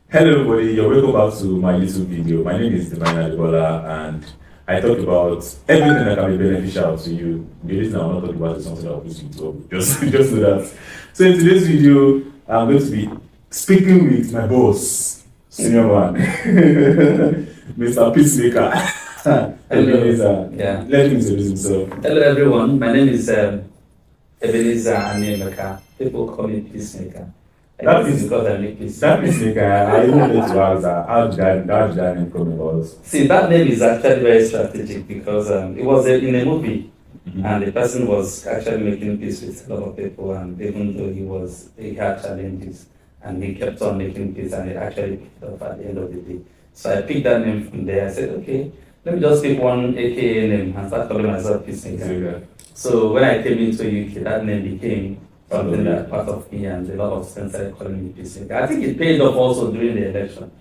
Hello, everybody. You're welcome back to my YouTube video. My name is DivineAdebola, and I talk about everything that can be beneficial to you. The reason I'm not talking about is something that will put you to just so that. So in today's video, I'm going to be speaking with my boss, senior man, Mr. Peacemaker. Hello. Yeah. Let him introduce himself. Hello, everyone. My name is Ebenezer Anyemeka. People call me Peacemaker. That is because I make peace. That Peacemaker, I even wanted to ask that. How did that name come about? See, that name is actually very strategic because it was in a movie, and the person was actually making peace with a lot of people, and even though he had challenges, and he kept on making peace, and it actually picked up at the end of the day. So I picked that name from there. I said, okay, let me just pick one AKA name and start calling myself Peacemaker. So when I came into UK, that name became something that part of me, and a lot of friends started calling me Peacemaker. I think it paid off also during the election.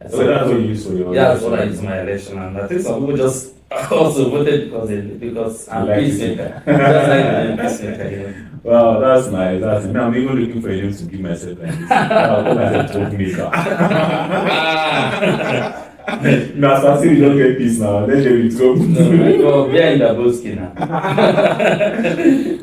So that's what you used for your election? That's what I used my election, and I think some people just also voted because I'm Peacemaker. Just like the name Peacemaker, yeah. Wow, that's nice. That's nice. I'm even looking for a name to give myself like this. I'll call myself Troublemaker. Now, so I see you don't get peace now. Then they will trouble. No, we are in the Boski now.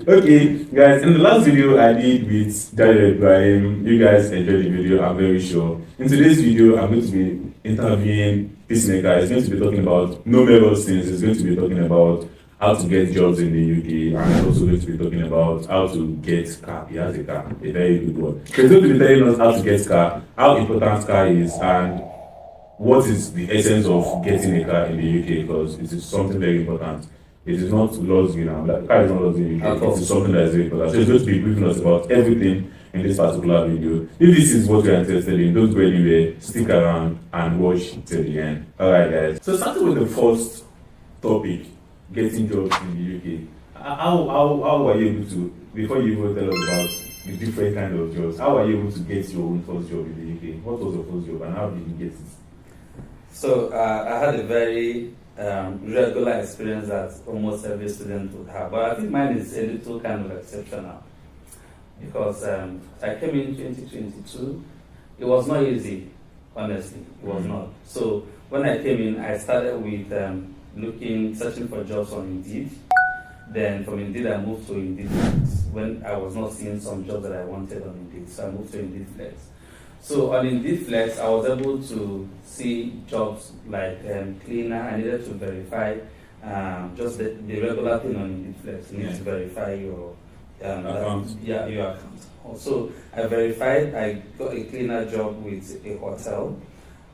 Okay, guys, in the last video I did with DivineAdebola, you guys enjoyed the video, I'm very sure. In today's video, I'm going to be interviewing Peacemaker. It's going to be talking about no numerous things. It's going to be talking about how to get jobs in the UK, and it's also going to be talking about how to get car. He has a car, a very good one. So he's going to be telling us how to get car, how important car is, and what is the essence of getting a car in the UK, because it is something very important. It is not lost, like car is not lost in the UK. It is something that is very important. So he's going to be briefing us about everything in this particular video. If this is what you are interested in, don't go anywhere, stick around and watch till the end. Alright guys. So starting with the first topic, getting jobs in the UK. How were you able to, before you even tell us about the different kind of jobs, how were you able to get your own first job in the UK? What was your first job and how did you get it? So I had a very regular experience that almost every student would have, but I think mine is a little kind of exceptional because I came in 2022. It was not easy, honestly. It was not. So when I came in, I started with searching for jobs on Indeed. Then from Indeed, I moved to Indeed Flex when I was not seeing some jobs that I wanted on Indeed. So I moved to Indeed Flex. So on Indeed Flex, I was able to see jobs like cleaner. I needed to verify just the regular thing on Indeed Flex. You need to verify your account. Your account. So I verified. I got a cleaner job with a hotel.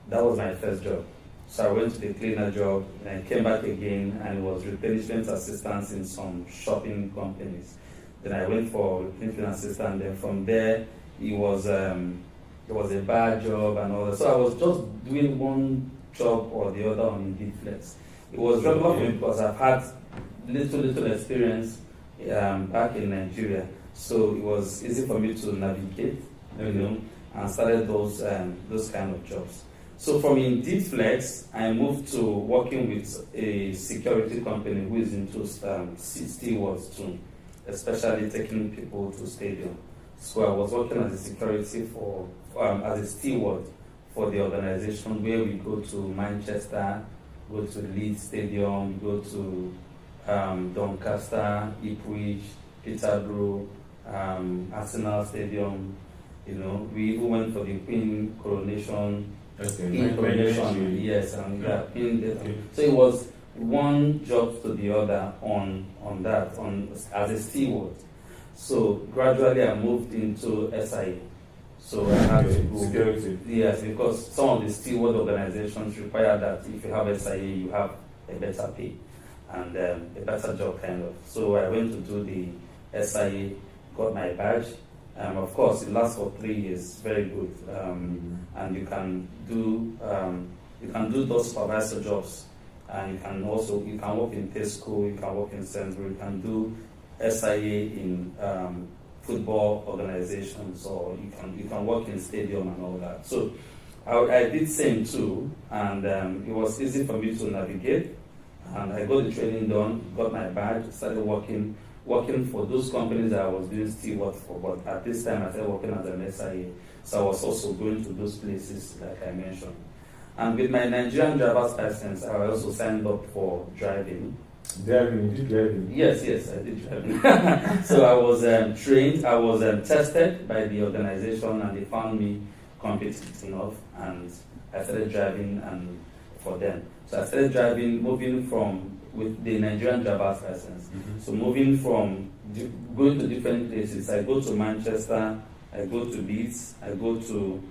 That was my first job. So I went to the cleaner job and I came back again, and it was replenishment assistance in some shopping companies. Then I went for replenishment assistant. Then from there, it was a bad job and all that. So I was just doing one job or the other on Indeed Flex. It was regular for me because I've had little experience back in Nigeria. So it was easy for me to navigate, and started those kind of jobs. So from Indeed Flex, I moved to working with a security company who is into stewards too, especially taking people to stadium. So I was working as a security as a steward for the organization, where we go to Manchester, go to Leeds Stadium, go to Doncaster, Ipswich, Peterborough, Arsenal Stadium. We even went for the Queen coronation. Queen coronation, yes, and so it was one job to the other on that as a steward. So gradually I moved into SIA. So I had to go security. Yes, because some of the steward organizations require that if you have SIA, you have a better pay and a better job kind of. So I went to do the SIA, got my badge. Of course, it lasts for 3 years. Very good, and you can do those supervisor jobs, and you can work in Tesco, you can work in Central, you can do SIA in football organizations, or you can work in stadium and all that. So I did same too, and it was easy for me to navigate. And I got the training done, got my badge, started working for those companies that I was doing steward for. But at this time, I started working as an SIA. So I was also going to those places, like I mentioned. And with my Nigerian driver's license, I also signed up for driving. Driving, you did driving? Yes, I did driving. So I was trained, I was tested by the organization, and they found me competent enough, and I started driving and for them. So I started driving, moving from with the Nigerian driver's license. So moving from going to different places. I go to Manchester, I go to Leeds, I go to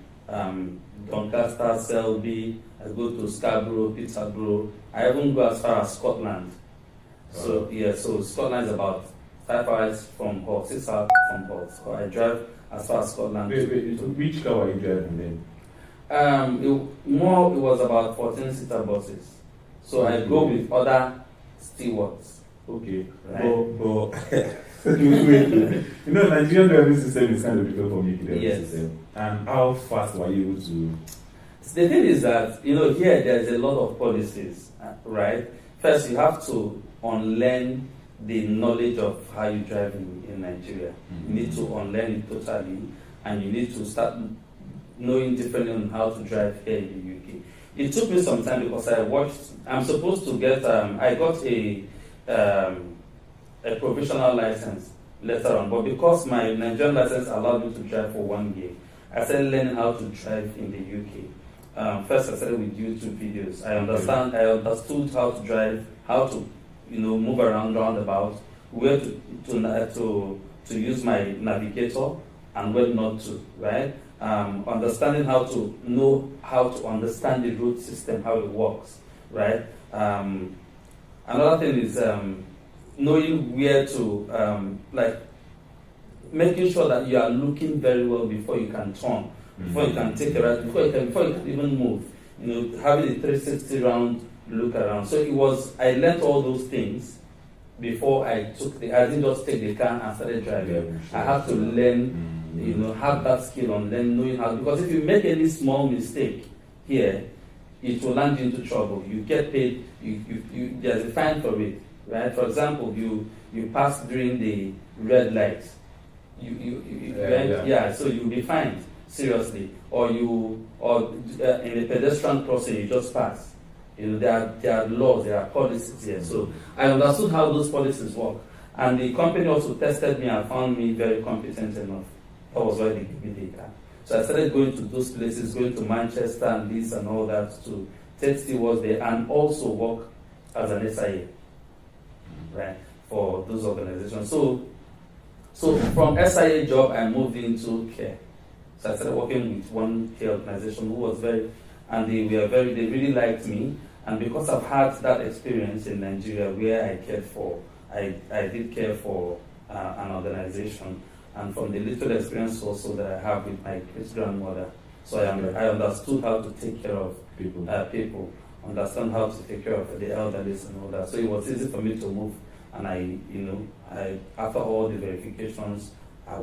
Doncaster, Selby, I go to Scarborough, Peterborough. I even go as far as Scotland. So so Scotland is about 5 hours from Hull, 6 hours from Hull. So I drive as far as Scotland. Wait, which car were you driving then? It was about 14-seater buses. So I go with other stewards. Okay, right? but wait, Nigerian driving system is kind of different from UK driving Yes. system. And how fast were you able to? The thing is that, here there's a lot of policies, right? First, you have to unlearn the knowledge of how you drive in Nigeria. You need to unlearn it totally, and you need to start knowing differently on how to drive here in the UK. It took me some time because I'm supposed to get, I got a provisional license later on, but because my Nigerian license allowed me to drive for 1 year, I started learning how to drive in the UK. First, I started with YouTube videos. I understood how to drive, how to move around roundabout, where to use my navigator and when not to, right? Understanding how to understand the road system, how it works, right? Another thing is knowing where to, making sure that you are looking very well before you can turn, before you can take a right, before you can even move. Having a 360 round look around. So I learned all those things before I didn't just take the car and started driving. I have to learn, have that skill on knowing how, because if you make any small mistake here, it will land you into trouble. You get paid, there's a fine for it, right? For example, you pass during the red light, so you'll be fined, seriously. Or in a pedestrian crossing, you just pass. There are laws, there are policies here. So I understood how those policies work. And the company also tested me and found me very competent enough. That was why they gave me the car. So I started going to those places, going to Manchester and Leeds and all that to take stewards there and also work as an SIA, right, for those organizations. So from SIA job, I moved into care. So I started working with one care organization who was they really liked me. And because I've had that experience in Nigeria where I did care for an organization, and from the little experience also that I have with my great-grandmother, so I understood how to take care of people, understand how to take care of the elderly and all that. So it was easy for me to move, and I after all the verifications, I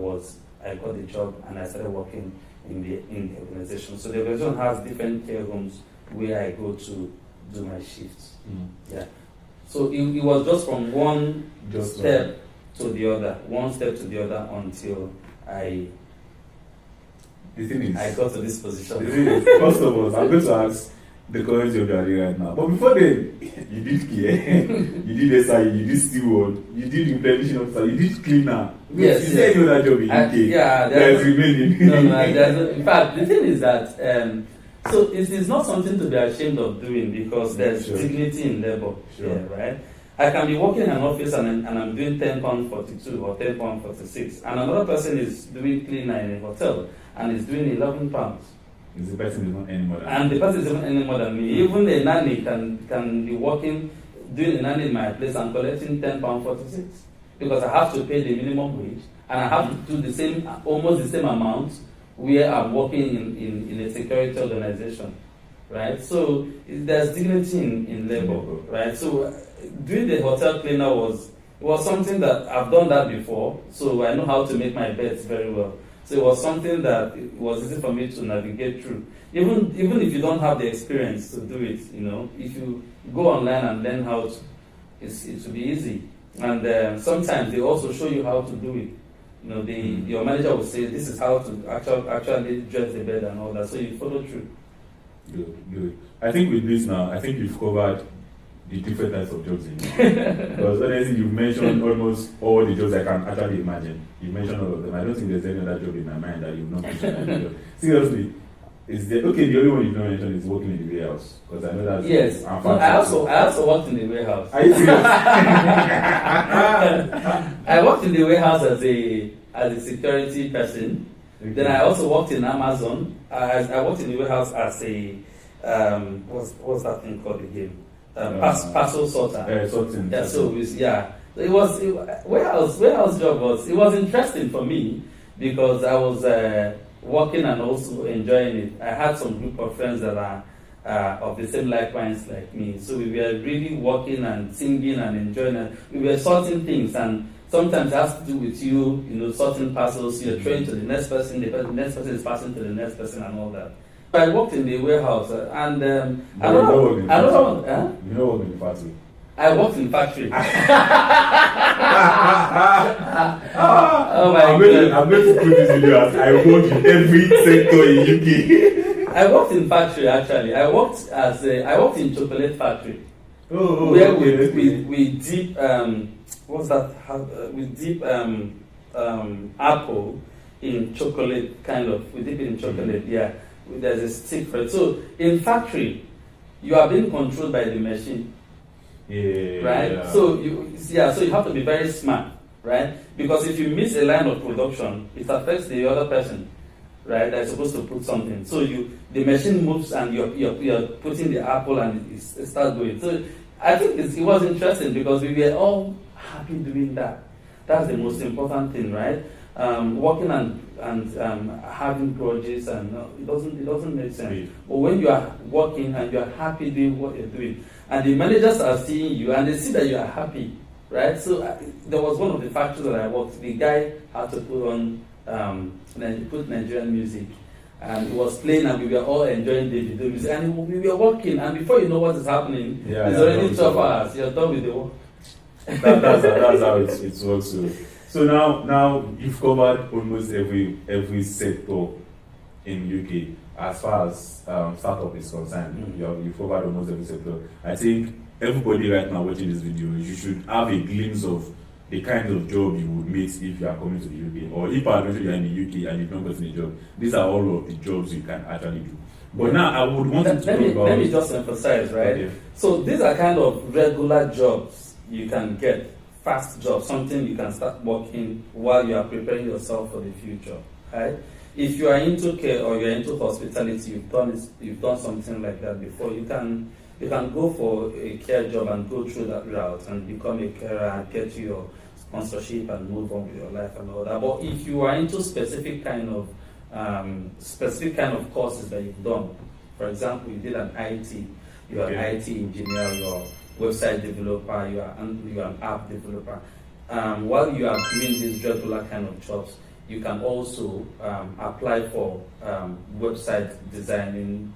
got the job and I started working in the organization. So the organization has different care homes where I go to do my shifts. Yeah. So it was just from one step to the other until I got to this position. First of all, I'm going to ask the current job you are doing right now. But before then, you did care, you did SI, you did steward, you did implementation officer, you did cleaner. Yes. You said you had job in UK. There's remaining. No, in fact, the thing is that so it is not something to be ashamed of doing because there's dignity in labor. Here, right? I can be working in an office and I'm doing £10.42 or £10.46, and another person is doing cleaner in a hotel and is doing £11. The person is not any more than me. And the person is not any more than me. Even a nanny can be working, doing a nanny in my place and collecting £10.46 because I have to pay the minimum wage and I have to do almost the same amount where I'm working in a security organization, right? So there's dignity in labor, right? So doing the hotel cleaner was something that I've done that before, so I know how to make my beds very well. So it was something that it was easy for me to navigate through. Even if you don't have the experience to do it, if you go online and learn how to, it will be easy. And sometimes they also show you how to do it. You know, your manager will say this is how to actually dress the bed and all that. So you follow through. Good, good. I think with this now, I think you've covered the different types of jobs in it. Because honestly, you mentioned almost all the jobs I can actually imagine. You mentioned all of them. I don't think there's any other job in my mind that you've not mentioned. Seriously. The only one you've not mentioned is working in the warehouse? Because I know that's... Yes. I also worked in the warehouse. Are you serious? I worked in the warehouse as a security person. Okay. Then I also worked in Amazon. I worked in the warehouse as a what's that thing called again? Parcel sorter. Sorting. Yeah. So it was warehouse job was interesting for me because I was working and also enjoying it. I had some group of friends that are of the same like minds like me. So we were really working and singing and enjoying it. We were sorting things, and sometimes it has to do with you sorting parcels. You're trained to the next person, the next person is passing to the next person and all that. I worked in the warehouse and I don't know. You know what in the factory? I worked in factory. Oh my God! I'm going to put this video as I work in every sector in UK. I worked in factory actually. I worked in chocolate factory. Where we dip we dip apple in chocolate kind of. We dip it in chocolate. Yeah, there's a stick for it. So in factory, you are being controlled by the machine. Yeah. Right. Yeah. So you have to be very smart, right? Because if you miss a line of production, it affects the other person, right? That's supposed to put something. So the machine moves and you're putting the apple and it starts going. So I think it was interesting because we were all happy doing that. That's the most important thing, right? Working and having grudges and it doesn't make sense. Yeah. But when you are working and you are happy doing what you're doing, and the managers are seeing you and they see that you are happy, right? So there was one of the factories that I worked. The guy had to put Nigerian music, and it was playing, and we were all enjoying the video music, and we were working, and before you know what is happening, it's already 12 hours. You're done with the work. That's how it works. So now you've covered almost every sector in UK as far as startup is concerned. Mm-hmm. You've covered almost every sector. I think everybody right now watching this video, you should have a glimpse of the kind of job you would meet if you are coming to the UK, or if you are in the UK and you've not gotten a job. These are all of the jobs you can actually do. But now I would want to talk about... Let me just emphasize, right? Okay. So these are kind of regular jobs you can get, fast jobs, something you can start working while you are preparing yourself for the future, right? If you are into care or you're into hospitality, you've done something like that before, you can go for a care job and go through that route and become a carer and get your sponsorship and move on with your life and all that. But if you are into specific kind of courses that you've done, for example, you did an IT, you are an IT engineer, you're website developer, you are an app developer. While you are doing these regular kind of jobs, you can also apply for website designing,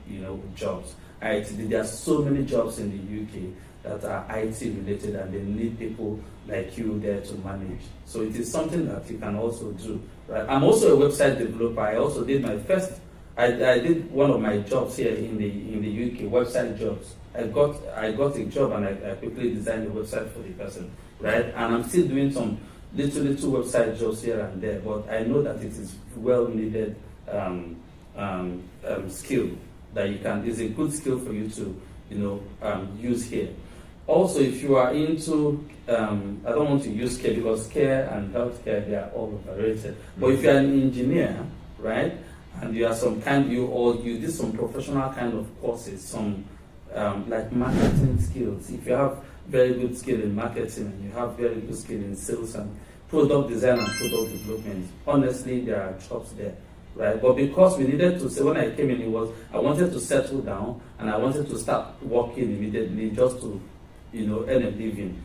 jobs. There are so many jobs in the UK that are IT related, and they need people like you there to manage. So it is something that you can also do. Right? I'm also a website developer. I also did my first. I did one of my jobs here in the UK, website jobs. I got a job and I quickly designed a website for the person, right? And I'm still doing some little website jobs here and there, but I know that it is well needed skill that you can. It's a good skill for you to use here. Also, if you are into, I don't want to use care because care and healthcare, they are all overrated. But if you are an engineer, right, and you are you did some professional kind of courses, some like marketing skills. If you have very good skill in marketing and you have very good skill in sales and product design and product development, honestly, there are jobs there, right? But because we needed to say, when I came in, I wanted to settle down and I wanted to start working immediately just to, earn a living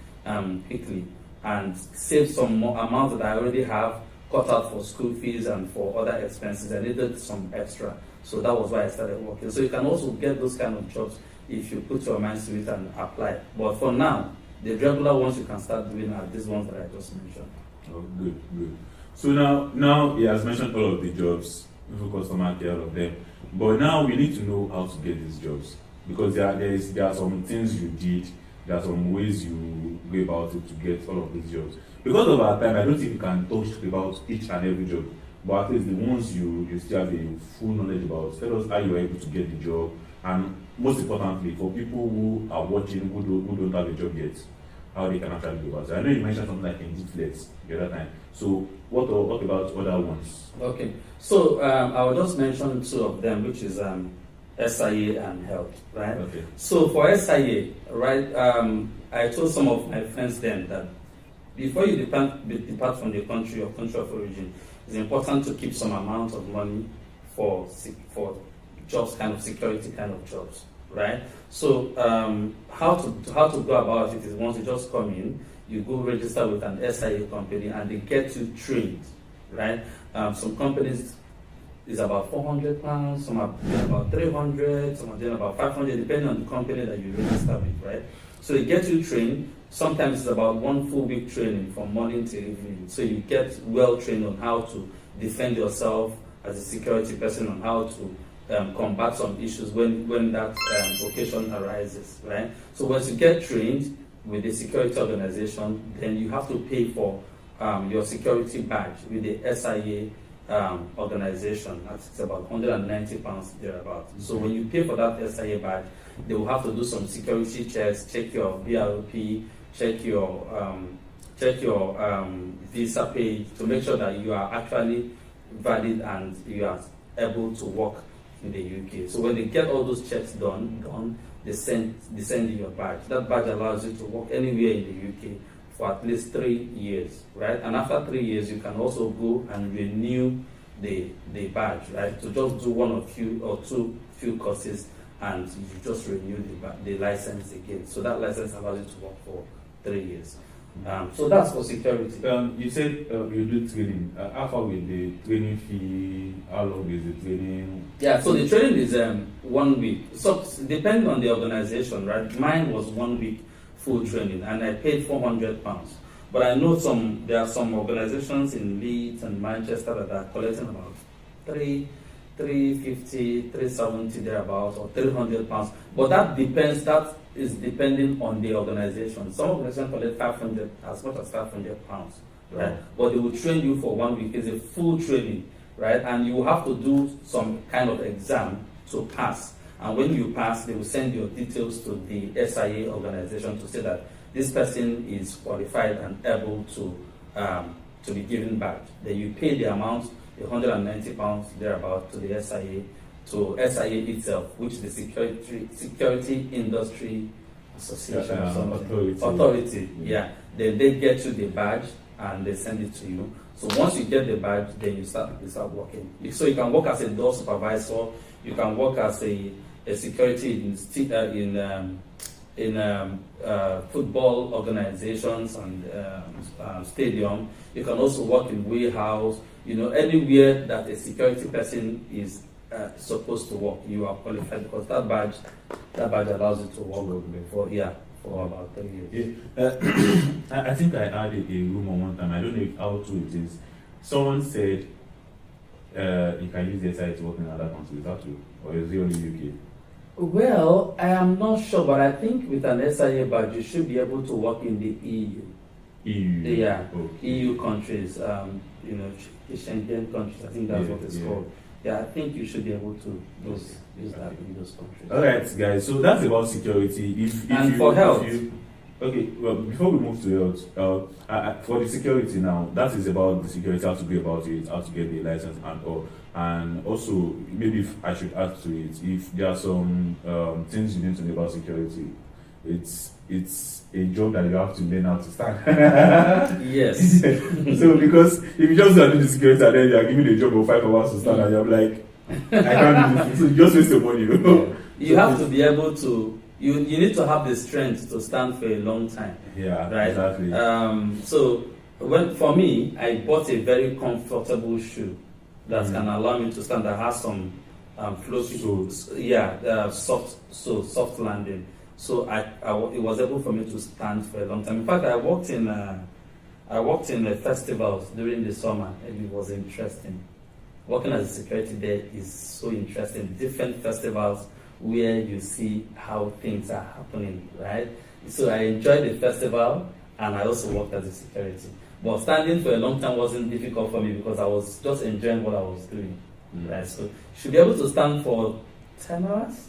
quickly and save some more amount that I already have, cut out for school fees and for other expenses. I needed some extra. So that was why I started working. So you can also get those kind of jobs if you put your mind to it and apply. But for now, the regular ones you can start doing are these ones that I just mentioned. Oh, good. So now he has mentioned all of the jobs, customer care, all of them. But now we need to know how to get these jobs, because there are some things you did, there are some ways you go about it to get all of these jobs. Because of our time, I don't think we can talk about each and every job, but at least the ones you still have a full knowledge about. Tell us how you were able to get the job, and most importantly, for people who are watching who don't have a job yet, how they can actually go about it. I know you mentioned something like Indeed Flex the other time. So what about other ones? Okay, so I will just mention two of them, which is SIA and health, right? Okay. So for SIA, right, I told some of my friends then that before you depart from the country or country of origin, it's important to keep some amount of money for jobs, kind of security kind of jobs, right? So how to go about it is, once you just come in, you go register with an SIA company and they get you trained, right? Some companies is about £400, some are about 300, some are doing about 500, depending on the company that you register with, right? So they get you trained. Sometimes it's about 1 full week training from morning to evening. So you get well trained on how to defend yourself as a security person, on how to combat some issues when that occasion arises, right? So once you get trained with the security organization, then you have to pay for your security badge with the SIA organization. That's about £190 thereabout. So when you pay for that SIA badge, they will have to do some security checks, check your BRP, check your visa page to make sure that you are actually valid and you are able to work in the UK. So when they get all those checks done, they send you your badge. That badge allows you to work anywhere in the UK for at least 3 years, right? And after 3 years, you can also go and renew the badge, right? To just do one or two courses, and you just renew the license again. So that license allows you to work for 3 years. So that's for security. You said you do training. How far will the training fee? How long is the training? Yeah, so the training is 1 week. So depending on the organization, right? Mine was 1 week full training, and I paid £400. But I know there are some organizations in Leeds and Manchester that are collecting about £350, £370 thereabouts, or £300. But that is depending on the organization. Some organizations collect 500, as much as £500, right? But they will train you for 1 week. It's a full training, right? And you will have to do some kind of exam to pass. And when you pass, they will send your details to the SIA organization to say that this person is qualified and able to be given badge. Then you pay the amount, the £190 thereabout, to the SIA, to SIA itself, which is the Security Industry Association, authority. Yeah. Then they get you the badge and they send it to you. So once you get the badge, then you start working. So you can work as a door supervisor. You can work as a security in football organizations and stadium. You can also work in warehouse. Anywhere that a security person is supposed to work, you are qualified, because that badge allows you to work for about 3 years. Yeah. I think I had a rumor one time. I don't know how true it is. Someone said you can use the SIA to work in other countries. Is that true, or is it only UK? Well, I am not sure, but I think with an SIA badge, you should be able to work in the EU. EU. Yeah, okay. EU countries. The Schengen countries. I think that's what it's called. Yeah, I think you should be able to use that in those countries. All right, guys. So that's about security. For health. Okay. Well, before we move to health, for the security now, that is about the security, how to go about it, how to get the license and all. And also, maybe if I should add to it, if there are some things you need to know about security, it's a job that you have to learn how to stand. Yes. So because if you just do the security and then you are given a job of 5 hours to stand, and you're like, I can't do this. So you just waste your money. You have to be able to. You need to have the strength to stand for a long time. Yeah, right. Exactly. So for me, I bought a very comfortable shoe that can allow me to stand. That has some flow. Soft landing. So it was able for me to stand for a long time. In fact, I worked in I worked in the festivals during the summer, and it was interesting. Working as a security there is so interesting. Different festivals where you see how things are happening, right? So I enjoyed the festival, and I also worked as a security. But standing for a long time wasn't difficult for me because I was just enjoying what I was doing, right? So you should be able to stand for 10 hours.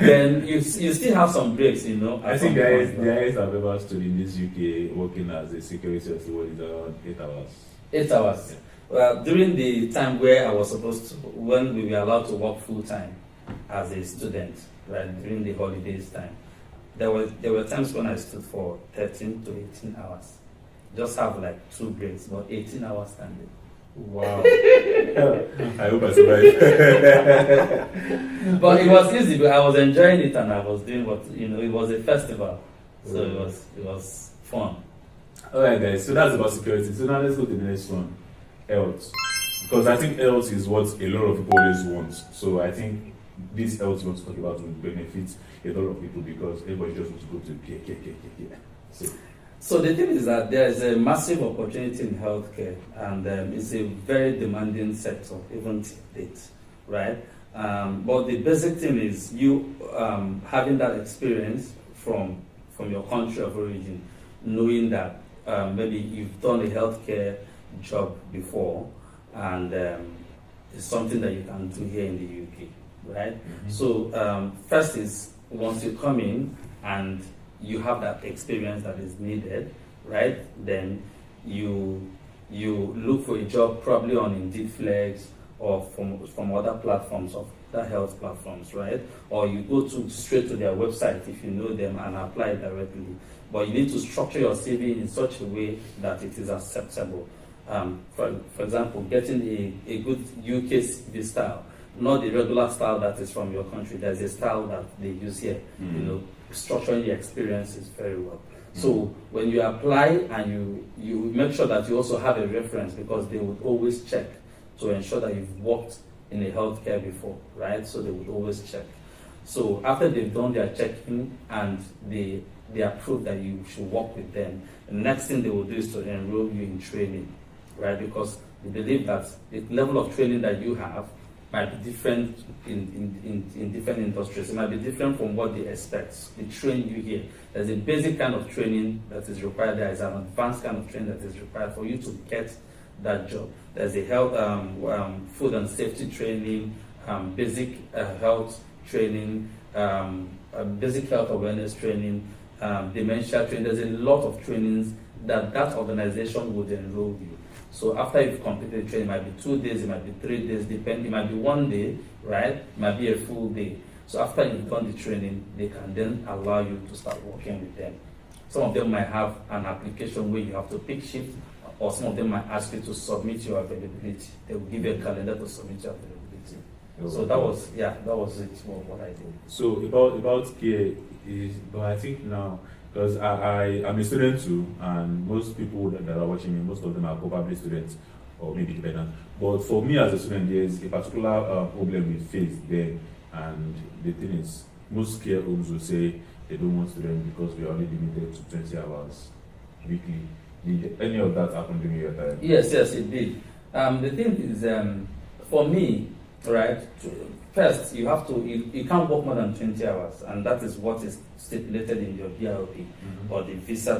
Then you still have some breaks, you know. I think guys have ever stood in this UK working as a security officer is around 8 hours. 8 hours. Yeah. Well, during the time where I was supposed to, when we were allowed to work full time as a student, right, during the holidays time, there were times when I stood for 13 to 18 hours. Just have like 2 breaks, but 18 hours standing. Wow. I hope I survive. But it was easy, but I was enjoying it and I was doing what, you know, it was a festival. So it was fun. Alright guys, so that's about security. So now let's go to the next one. Health. Because I think health is what a lot of people always want. So I think this health we want to talk about will benefit a lot of people because everybody just wants to go to care. So the thing is that there is a massive opportunity in healthcare, and it's a very demanding sector, even to date, right? But the basic thing is you having that experience from your country of origin, knowing that maybe you've done a healthcare job before, and it's something that you can do here in the UK, right? Mm-hmm. So first is once you come in and you have that experience that is needed, right? Then you look for a job probably on Indeed Flex or from other platforms, of the health platforms, right? Or you go straight to their website if you know them and apply directly. But you need to structure your CV in such a way that it is acceptable. For example, getting a good UK CV style, not the regular style that is from your country. There's a style that they use here, you know, structuring the experiences very well. So when you apply and you make sure that you also have a reference, because they would always check to ensure that you've worked in a healthcare before, right? So they would always check. So after they've done their checking and they approve that you should work with them, the next thing they will do is to enroll you in training, right? Because they believe that the level of training that you have might be different in different industries. It might be different from what they expect. They train you here. There's a basic kind of training that is required. There is an advanced kind of training that is required for you to get that job. There's a health, food and safety training, basic health training, basic health awareness training, dementia training. There's a lot of trainings that organization would enroll you. So after you've completed the training, it might be 2 days, it might be 3 days, it might be 1 day, right? It might be a full day. So after you've done the training, they can then allow you to start working with them. Some of them might have an application where you have to pick shift, or some of them might ask you to submit your availability. They will give you a calendar to submit your availability. So that was it, what I did. So about care is, but I think now, because I'm a student too, and most people that are watching me, most of them are probably students or maybe dependent. But for me as a student, there is a particular problem we face there, and the thing is, most care homes will say they don't want students because we are only limited to 20 hours weekly. Did any of that happen during your time? Yes, it did. The thing is, for me, right, first you have to, you can't work more than 20 hours, and that is what is stipulated in your BRP or the visa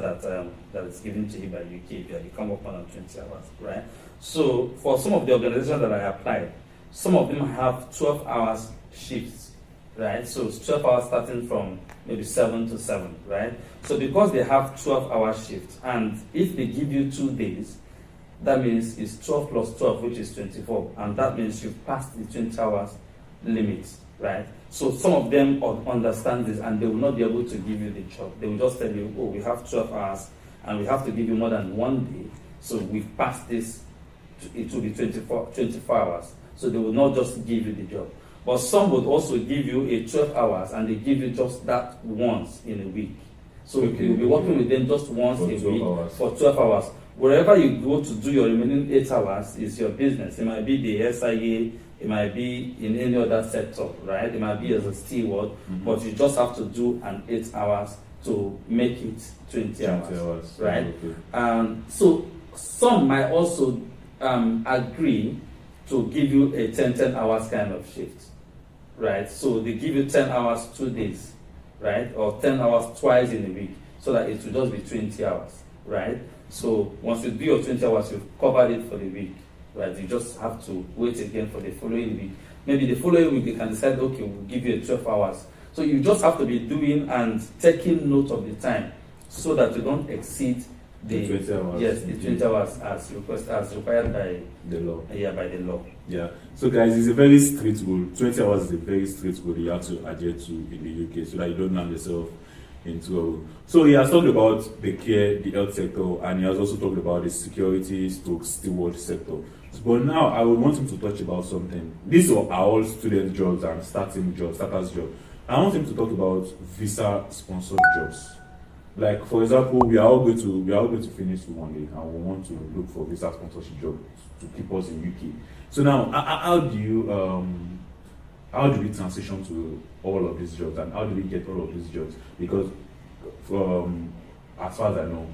that is given to you by UK. You can't work more than 20 hours, right? So for some of the organizations that I applied, some of them have 12 hours shifts, right? So it's 12 hours starting from maybe 7 to 7, right? So because they have 12-hour shifts, and if they give you 2 days, that means it's 12 plus 12, which is 24, and that means you've passed the 20 hours limit, right? So some of them understand this, and they will not be able to give you the job. They will just tell you, oh, we have 12 hours, and we have to give you more than 1 day, so we've passed this, it will be 24 hours. So they will not just give you the job. But some would also give you a 12 hours, and they give you just that once in a week. So you'll be working with them just once a week for 12 hours. Wherever you go to do your remaining 8 hours is your business. It might be the SIA, it might be in any other sector, right? It might be as a steward, but you just have to do an 8 hours to make it 20 hours, right? Okay. So some might also agree to give you a 10 hours kind of shift, right? So they give you 10 hours 2 days, right? Or 10 hours twice in a week, so that it will just be 20 hours, right? So once you do your 20 hours, you've covered it for the week, right? You just have to wait again for the following week. Maybe the following week they can decide, okay, we'll give you a 12 hours. So you just have to be doing and taking note of the time so that you don't exceed the 20 hours. Yes, the 20 hours as required by the law. Yeah, by the law. Yeah. So guys, it's a very strict rule. 20 hours is a very strict rule you have to adhere to in the UK so that you don't land yourself into trouble. So he has talked about the care, the health sector, and he has also talked about the security steward sector. But now I would want him to touch about something. These are all student jobs and starters jobs. I want him to talk about visa sponsored jobs. Like for example, we are all going to finish one day and we want to look for visa sponsorship job to keep us in UK. So now, how do we transition to all of these jobs, and how do we get all of these jobs? Because as far as I know,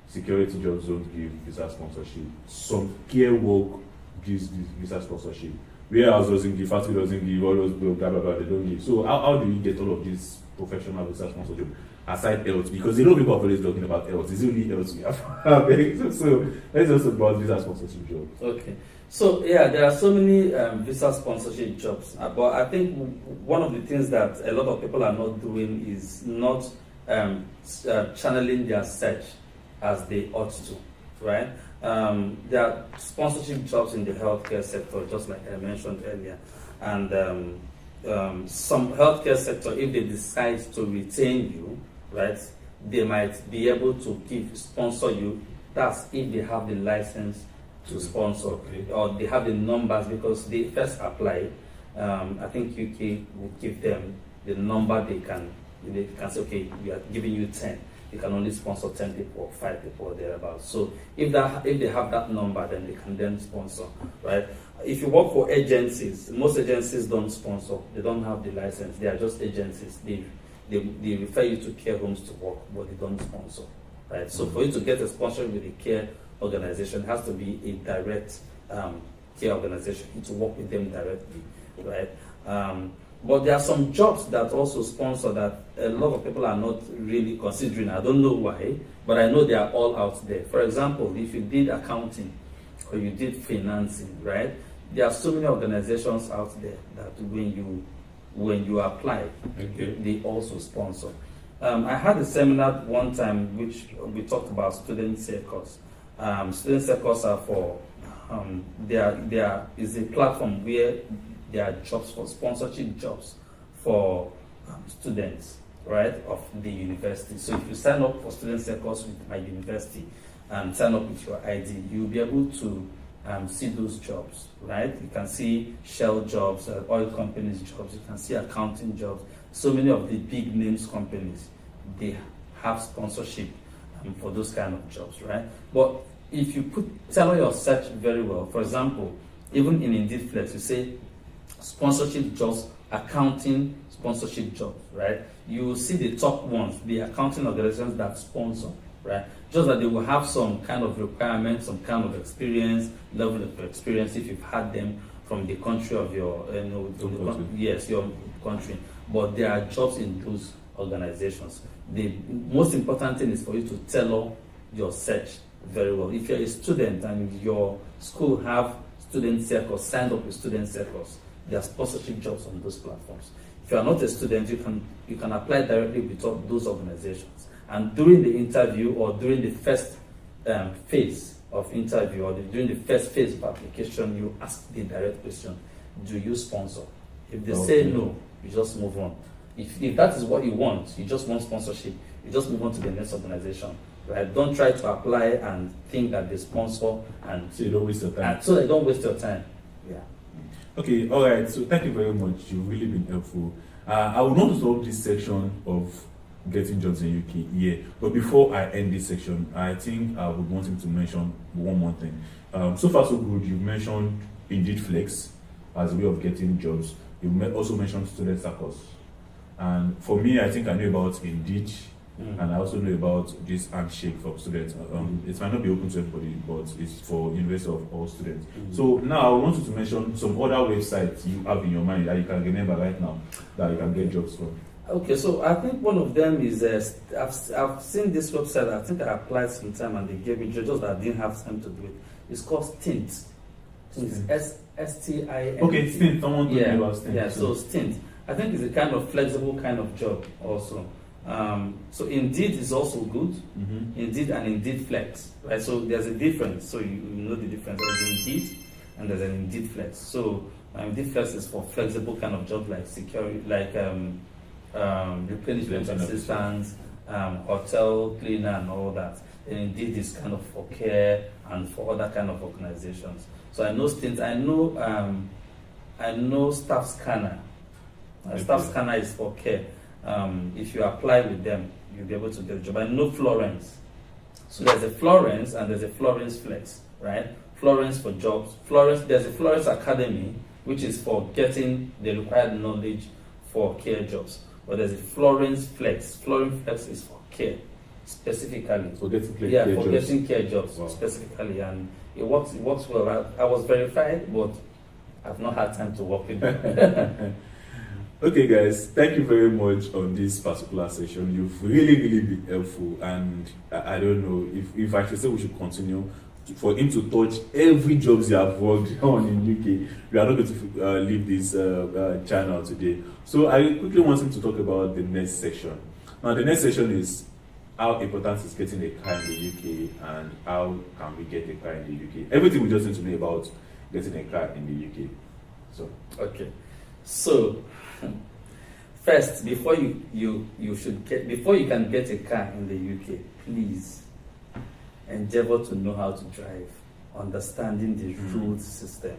security jobs don't give visa sponsorship. Some care work gives visa sponsorship. Warehouse doesn't give, factory doesn't give, all those blah blah blah, they don't give. So how do we get all of these professional visa sponsorship aside health? Because a lot of people are always talking about health. Is it really health we have? So let's also about visa sponsorship jobs. Okay. So yeah, there are so many visa sponsorship jobs, but I think one of the things that a lot of people are not doing is not channeling their search as they ought to, right? There are sponsorship jobs in the healthcare sector, just like I mentioned earlier, and some healthcare sector, if they decide to retain you, right, they might be able to sponsor you. That's if they have the license to sponsor, okay, or they have the numbers, because they first apply. I think UK will give them the number. They can say, okay, we are giving you 10. You can only sponsor 10 people or 5 people or thereabouts. So if they have that number, then they can then sponsor, right? If you work for agencies, most agencies don't sponsor. They don't have the license. They are just agencies. They refer you to care homes to work, but they don't sponsor, right? So for you to get a sponsorship with a care organization, it has to be a direct care organization. You need to work with them directly, right? But there are some jobs that also sponsor that a lot of people are not really considering. I don't know why, but I know they are all out there. For example, if you did accounting or you did financing, right? There are so many organizations out there that when you apply, okay, they also sponsor. I had a seminar one time which we talked about student circles. Student circles are for there is a platform where there are jobs for sponsorship jobs for students, right, of the university. So if you sign up for student circles with my university and sign up with your ID, you'll be able to see those jobs, right? You can see Shell jobs, oil companies jobs, you can see accounting jobs. So many of the big names companies, they have sponsorship for those kind of jobs, right? But if you tailor your search very well, for example, even in Indeed Flex, you say sponsorship jobs, accounting sponsorship jobs, right? You will see the top ones, the accounting organizations that sponsor, right? Just that they will have some kind of requirements, some kind of experience, level of experience, if you've had them from the country of your, your country. But there are jobs in those organizations. The most important thing is for you to tailor your search very well. If you're a student and your school have student circles, signed up with student circles, there are sponsorship jobs on those platforms. If you are not a student, you can apply directly with those organizations. And during the interview or during the first phase of interview or during the first phase of application, you ask the direct question: do you sponsor? If they say no, you just move on. If that is what you want, you just want sponsorship, you just move on to the next organization. Right? Don't try to apply and think that they sponsor and so you don't waste your time. So they don't waste your time. Yeah. Okay, all right. So thank you very much. You've really been helpful. I will not stop this section of getting jobs in UK here. But before I end this section, I think I would want him to mention one more thing. So far so good. You mentioned Indeed Flex as a way of getting jobs. You also mentioned student circles. And for me, I think I know about Indeed, And I also know about this handshake for students. It might not be open to everybody, but it's for university of all students. So now I want you to mention some other websites you have in your mind that you can remember right now that you can get jobs from. Okay, so I think one of them is I've seen this website. I think I applied sometime and they gave me just that I didn't have time to do it. It's called Stint. It's STINT. Okay, Stint. Someone told me about Stint. Yeah, so Stint. I think it's a kind of flexible kind of job also. So Indeed is also good. Indeed and Indeed Flex, right? So there's a difference. So you know the difference. There's Indeed and there's an Indeed Flex. So Indeed Flex is for flexible kind of job like security, like replenishment assistance, hotel cleaner and all that. And Indeed is kind of for care and for other kind of organizations. So I know Stint. I know Staff Scanner. Staff Scanner is for care. If you apply with them, you'll be able to get a job. I know Florence. So there's a Florence and there's a Florence Flex, right? Florence for jobs. There's a Florence Academy, which is for getting the required knowledge for care jobs. But there's a Florence Flex. Florence Flex is for care, specifically. For getting care jobs. Getting care jobs specifically, and it works well. I was verified, but I've not had time to work with them. Okay, guys, thank you very much on this particular session. You've really been helpful, and I don't know if I should say we should continue for him to touch every jobs you have worked on in UK. We are not going to leave this channel today. So I quickly want him to talk about the next section. Now, the next section is how important is getting a car in the UK and how can we get a car in the UK. Everything we just need to know about getting a car in the UK. So okay, so first, before you can get a car in the UK, please endeavor to know how to drive, understanding the road system,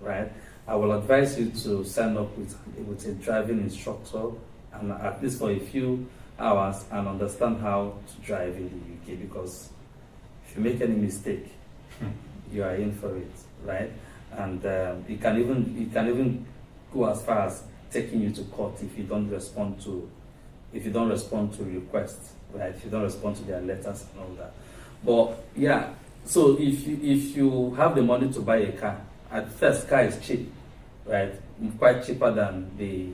right? I will advise you to sign up with a driving instructor, and at least for a few hours, and understand how to drive in the UK, because if you make any mistake, you are in for it, right? And it can even go as far as taking you to court if you don't respond to requests, right? If you don't respond to their letters and all that. But yeah, so if you have the money to buy a car, at first car is cheap, right? Quite cheaper than the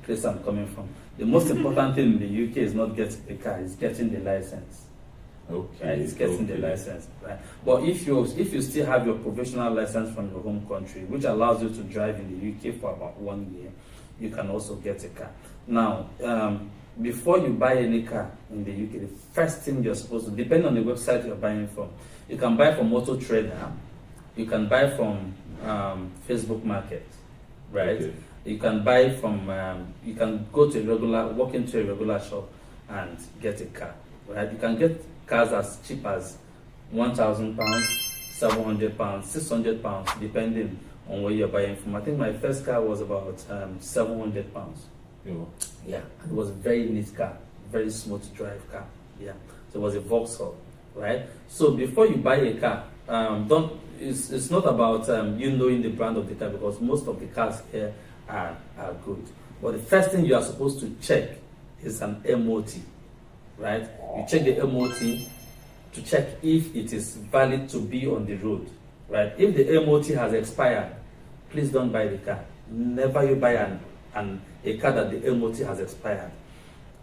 place I'm coming from. The most important thing in the UK is not getting the car, it's getting the license. Okay. Right? It's getting the license, right? But if you still have your provisional license from your home country, which allows you to drive in the UK for about 1 year, you can also get a car. Now, before you buy any car in the UK, the first thing you're supposed to, depending on the website you're buying from, you can buy from Auto Trader, you can buy from Facebook Market, right? Okay. You can buy from, you can walk into a regular shop and get a car, right? You can get cars as cheap as £1,000, £700, £600, depending on where you're buying from. I think my first car was about £700. Yeah, it was a very neat car, very smooth to drive car. Yeah, so it was a Vauxhall, right? So before you buy a car, it's not about you knowing the brand of the car, because most of the cars here are good. But the first thing you are supposed to check is an MOT, right? You check the MOT to check if it is valid to be on the road, right? If the MOT has expired, please don't buy the car. Never you buy a car that the MOT has expired.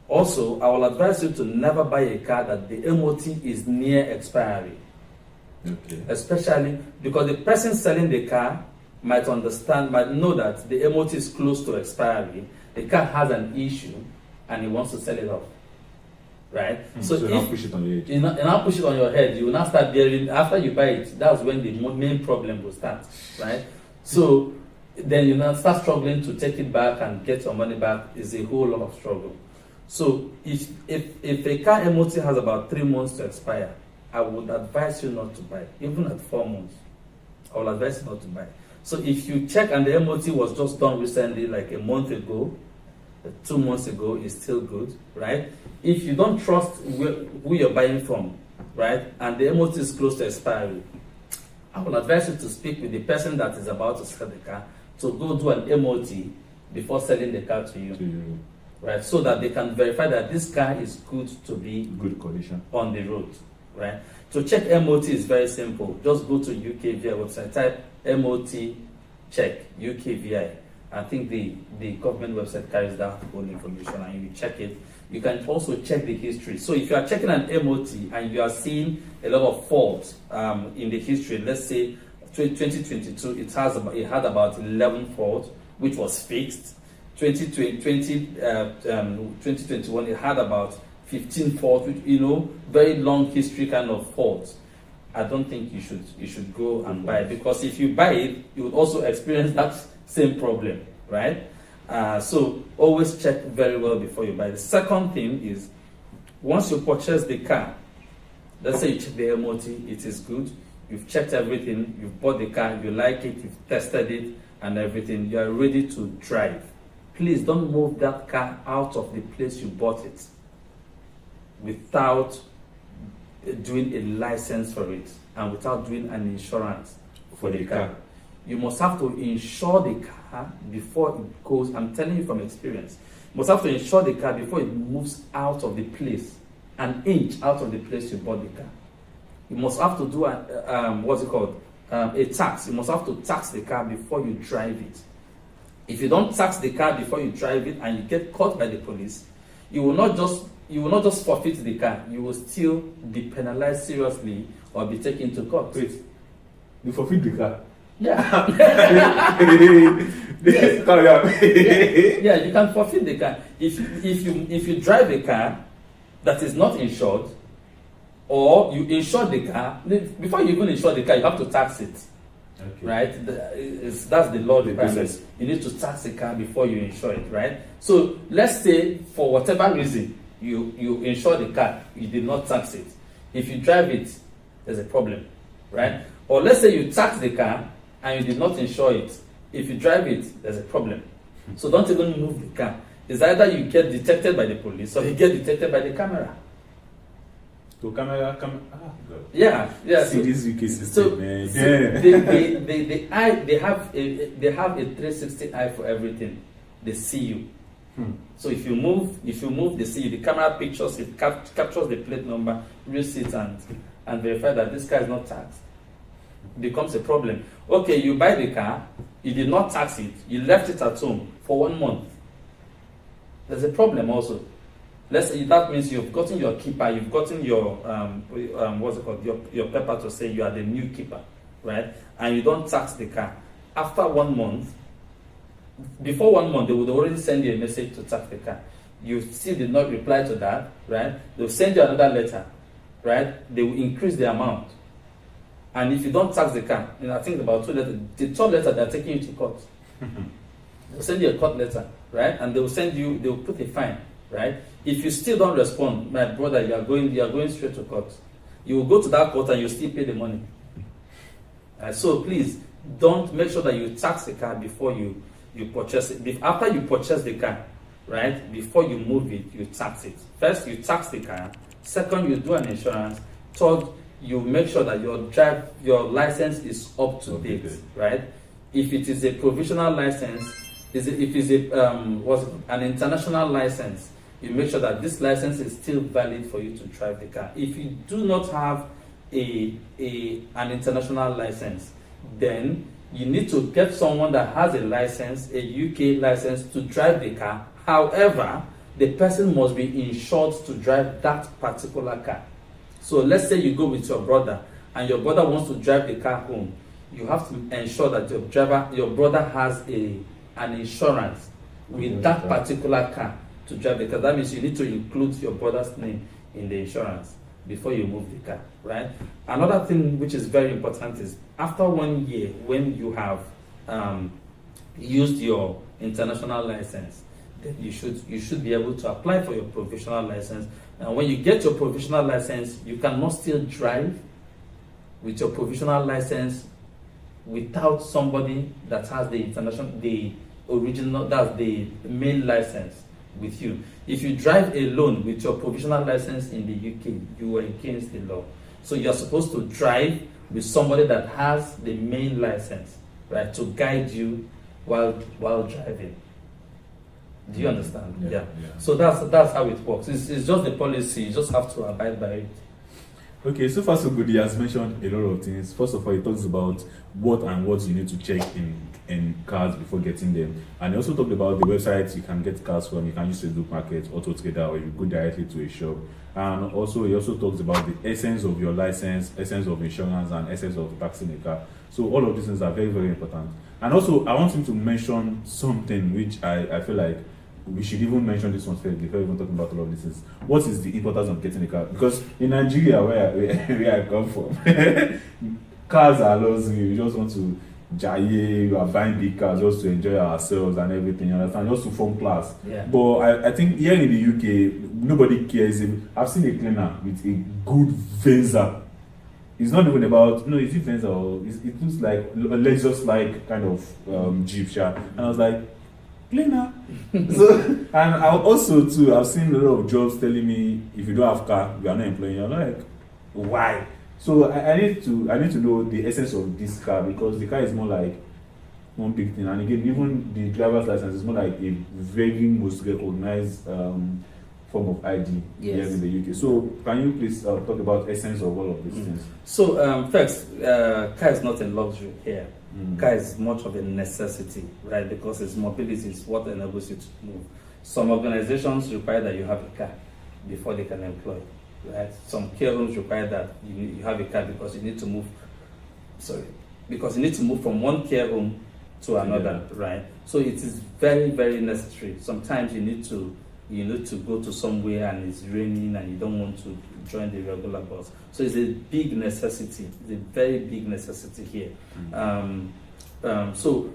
Also, I will advise you to never buy a car that the MOT is near expiry. Okay. Especially because the person selling the car might know that the MOT is close to expiry, the car has an issue, and he wants to sell it off. Right? So you not push it on your head. You not push it on your head. You will not start bearing, after you buy it, that's when the main problem will start. Right? So then you now start struggling to take it back and get your money back. Is a whole lot of struggle. So if a car MOT has about 3 months to expire, I would advise you not to buy. Even at 4 months, I will advise you not to buy. So if you check and the MOT was just done recently, like a month ago, 2 months ago, is still good, right? If you don't trust who you're buying from, right, and the MOT is close to expiry, I will advise you to speak with the person that is about to sell the car to go do an MOT before selling the car to you. right? So that they can verify that this car is good to be Good condition. on the road, right? To check MOT is very simple. Just go to UKVI website, type MOT check UKVI. I think the government website carries that whole information, and you check it. You can also check the history. So if you are checking an MOT and you are seeing a lot of faults in the history, let's say 2022, it had about 11 faults, which was fixed. 2021, it had about 15 faults, which, very long history kind of faults. I don't think you should go and buy it, because if you buy it, you would also experience that same problem, right? So always check very well before you buy. The second thing is, once you purchase the car, let's say you check the MOT, it is good, you've checked everything, you've bought the car, you like it, you've tested it and everything, you are ready to drive. Please don't move that car out of the place you bought it without doing a license for it and without doing an insurance for the car. You must have to insure the car before it goes. I'm telling you from experience. You must have to insure the car before it moves out of the place, an inch out of the place you bought the car. You must have to do a tax. You must have to tax the car before you drive it. If you don't tax the car before you drive it and you get caught by the police, you will not just forfeit the car. You will still be penalized seriously or be taken to court. Wait, you forfeit the car? Yeah. Yes. Yeah, you can forfeit the car. If you drive a car that is not insured, or you insure the car, before you even insure the car, you have to tax it. Okay. Right? That's the law requirement. You need to tax the car before you insure it, right? So let's say for whatever reason you insure the car, you did not tax it. If you drive it, there's a problem, right? Or let's say you tax the car and you did not insure it. If you drive it, there's a problem. So don't even move the car. It's either you get detected by the police or you get detected by the camera. So camera. Yeah. See this UK system, so, man. So they have a 360 eye for everything. They see you. So if you move, they see you. The camera pictures it, captures the plate number, reads it, and verify that this car is not taxed. It becomes a problem. Okay, you buy the car, you did not tax it, you left it at home for 1 month. There's a problem also. Let's say that means you've gotten your keeper, you've gotten your your paper to say you are the new keeper, right? And you don't tax the car. After 1 month, before 1 month, they would already send you a message to tax the car. You still did not reply to that, right? They'll send you another letter, right? They will increase the amount. And if you don't tax the car, I think about 2 letters, the 3rd letter, they're taking you to court. They'll send you a court letter, right? And they'll put a fine, right? If you still don't respond, my brother, you are going straight to court. You will go to that court and you still pay the money. So please, make sure that you tax the car before you purchase it. After you purchase the car, right? Before you move it, you tax it. First, you tax the car. Second, you do an insurance. Third, you make sure that your license is up to date, right? If it is a provisional license, if it's an international license, you make sure that this license is still valid for you to drive the car. If you do not have an international license, then you need to get someone that has a license, a UK license, to drive the car. However, the person must be insured to drive that particular car. So let's say you go with your brother and your brother wants to drive the car home. You have to ensure that your brother has an insurance with that particular car to drive the car. That means you need to include your brother's name in the insurance before you move the car, right? Another thing which is very important is after 1 year, when you have used your international license, then you should be able to apply for your provisional license. And when you get your provisional license, you cannot still drive with your provisional license without somebody that has the original, that's the main license with you. If you drive alone with your provisional license in the UK, you are against the law. So you're supposed to drive with somebody that has the main license, right, to guide you while driving. Do you understand? Yeah. So that's how it works. It's just the policy. You just have to abide by it. Okay, so far so good. He has mentioned a lot of things. First of all, he talks about what you need to check in cars before getting them, and he also talked about the websites you can get cars from. You can use Facebook Market, Auto Trader, or you go directly to a shop. And also, he also talks about the essence of your license, essence of insurance, and essence of taxing a car. So all of these things are very, very important. And also, I want him to mention something which I feel like we should even mention this one first before even talking about all of these things. What is the importance of getting a car? Because in Nigeria, where I come from, cars are luxury. We just want to jaye, we are buying big cars just to enjoy ourselves and everything, you understand? Just to form class. Yeah. But I think here in the UK, nobody cares. I've seen a cleaner with a good Venza. It's not even about, no, is it Venza or it looks like a Lexus-like kind of Jeep, and I was like, cleaner. So, and I also too, I've seen a lot of jobs telling me if you don't have car, you are not employing. You're like, why? So I need to know the essence of this car, because the car is more like one big thing. And again, even the driver's license is more like a very most recognized form of ID here in the UK. So can you please talk about essence of all of these things? So first, car is not a luxury here. Car is much of a necessity, right? Because its mobility is what enables you to move. Some organizations require that you have a car before they can employ, right? Some care rooms require that you have a car because you need to move. Because you need to move from one care room to another, right? So it is very, very necessary. Sometimes you need to go to somewhere and it's raining and you don't want to join the regular bus. So it's a big necessity. It's a very big necessity here. So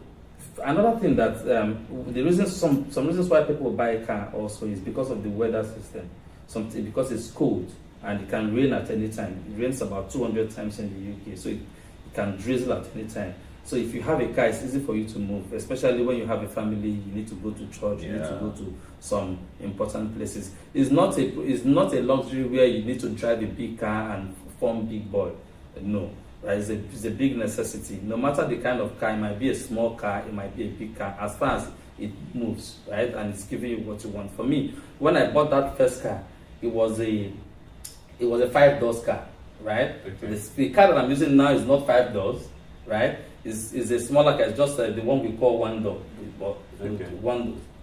another thing that the reasons some reasons why people buy a car also is because of the weather system. Because it's cold and it can rain at any time. It rains about 200 times in the UK, so it can drizzle at any time. So if you have a car, it's easy for you to move, especially when you have a family. You need to go to church. You need to go to some important places. It's not a luxury where you need to drive a big car and form big boy. No, right? It's a big necessity. No matter the kind of car, it might be a small car, it might be a big car. As far as it moves, right, and it's giving you what you want. For me, when I bought that first car, it was a 5-door car, right? Okay. The car that I'm using now is not 5 doors, right? Is a smaller car. It's just the one we call 1 door.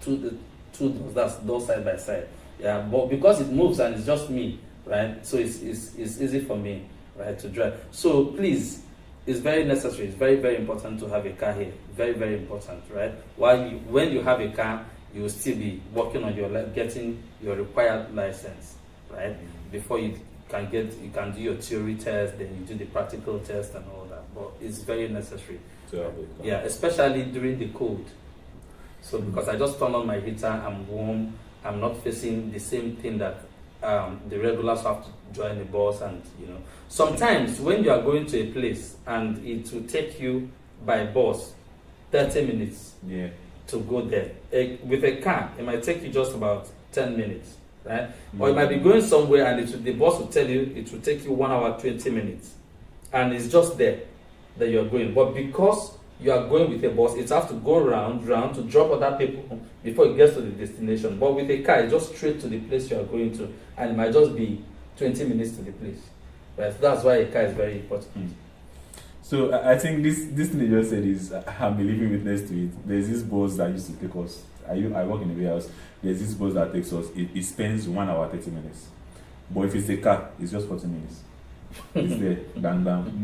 Two doors. That's door side by side. Yeah, but because it moves and it's just me, right? So it's easy for me, right, to drive. So please, it's very necessary. It's very, very important to have a car here. Very, very important, right? When you have a car, you will still be working on getting your required license, right? Before you can do your theory test, then you do the practical test and all that. But it's very necessary. Yeah, especially during the cold. So because I just turn on my heater, I'm warm, I'm not facing the same thing that the regulars have to join the bus, and sometimes when you are going to a place and it will take you by bus 30 minutes to go there. With a car, it might take you just about 10 minutes. Right? Or you might be going somewhere and the bus will tell you it will take you 1 hour 20 minutes, and it's just there that you're going. But because you are going with a bus, it has to go round to drop other people before it gets to the destination. But with a car, it's just straight to the place you are going to, and it might just be 20 minutes to the place. Right? So that's why a car is very important. So I think this thing you just said is, I'm a living witness to it. There's this bus that used to take us. I work in a warehouse. There's this bus that takes us. It spends 1 hour 30 minutes. But if it's a car, it's just 40 minutes. It's there, bang bang.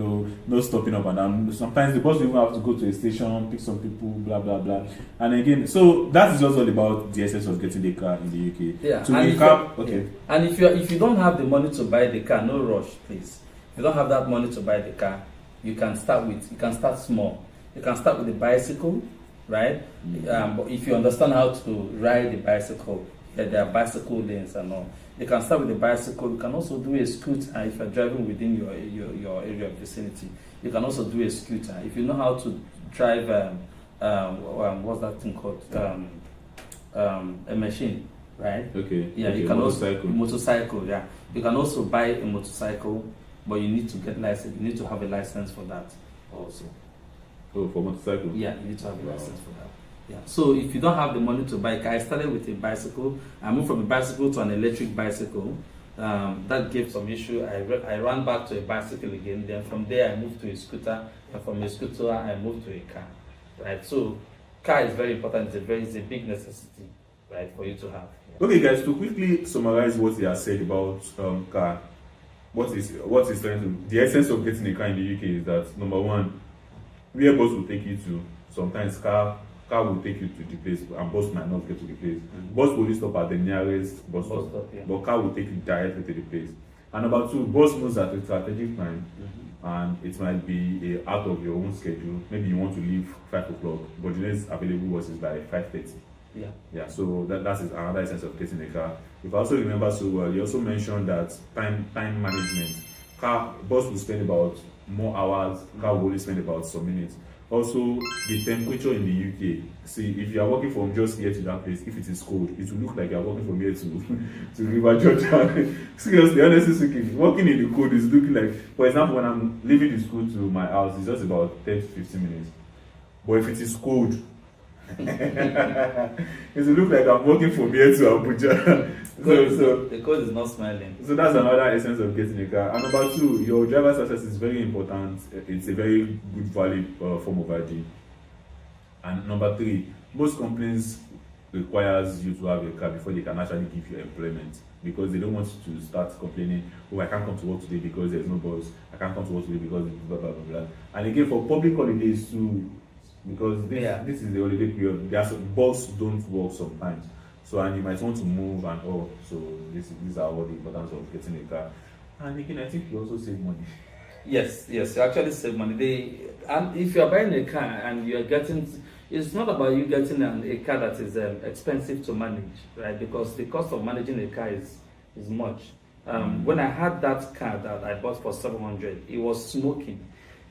No stopping up and down. Sometimes the bus will even have to go to a station, pick some people, blah blah blah. And again, so that is just all about the essence of getting the car in the UK. Yeah. To be a car, okay. And if you don't have the money to buy the car, no rush, please. If you don't have that money to buy the car, you can start small. You can start with a bicycle, right? But if you understand how to ride the bicycle, there are bicycle lanes and all. You can start with a bicycle. You can also do a scooter if you're driving within your area of vicinity. You can also do a scooter. If you know how to drive, what's that thing called? A machine, right? Okay. Yeah, okay, you can motorcycle. Motorcycle, yeah. You can also buy a motorcycle, but you need to get license. You need to have a license for that also. Oh, for motorcycle? Yeah, you need to have a license for that. Yeah. So if you don't have the money to buy a car, I started with a bicycle. I moved from a bicycle to an electric bicycle. That gave some issue. I ran back to a bicycle again. Then from there I moved to a scooter, and from a scooter I moved to a car. Right. So car is very important. It's a big necessity, right, for you to have. Yeah. Okay, guys. To quickly summarize what he has said about car, what is trying to the essence of getting a car in the UK is that number one, where bus will take you to. Sometimes car will take you to the place, and bus might not get to the place. Bus will only stop at the nearest bus stop, Yeah. but car will take you directly to the place. And number two, bus moves at a strategic time, and it might be out of your own schedule. Maybe you want to leave 5 o'clock, but the next available bus is by 5:30. Yeah. So that is another essence of getting a car. If I also remember so well, you also mentioned that time management. Bus will spend about more hours. Car will only spend about some minutes. Also, the temperature in the UK. See, if you are walking from just here to that place, if it is cold, it will look like you are walking from here to River Jordan. Seriously, honestly speaking, walking in the cold is looking like, for example, when I'm leaving the school to my house, it's just about 10 to 15 minutes. But if it is cold, it will look like I'm walking from here to Abuja. So the code is not smiling. So that's another essence of getting a car. And number two, your driver's license is very important. It's a very good, valid form of ID. And number three, most companies requires you to have a car before they can actually give you employment, because they don't want you to start complaining, oh, I can't come to work today because there's no bus. I can't come to work today because blah blah blah blah. And again, for public holidays too, because this is the holiday period, there's bus don't work sometimes. So, and you might want to move and all. So these are all the importance of getting a car. And again, I think you also save money. Yes, you actually save money. And if you are buying a car and you are getting, it's not about you getting a car that is expensive to manage, right? Because the cost of managing a car is much. When I had that car that I bought for 700, it was smoking.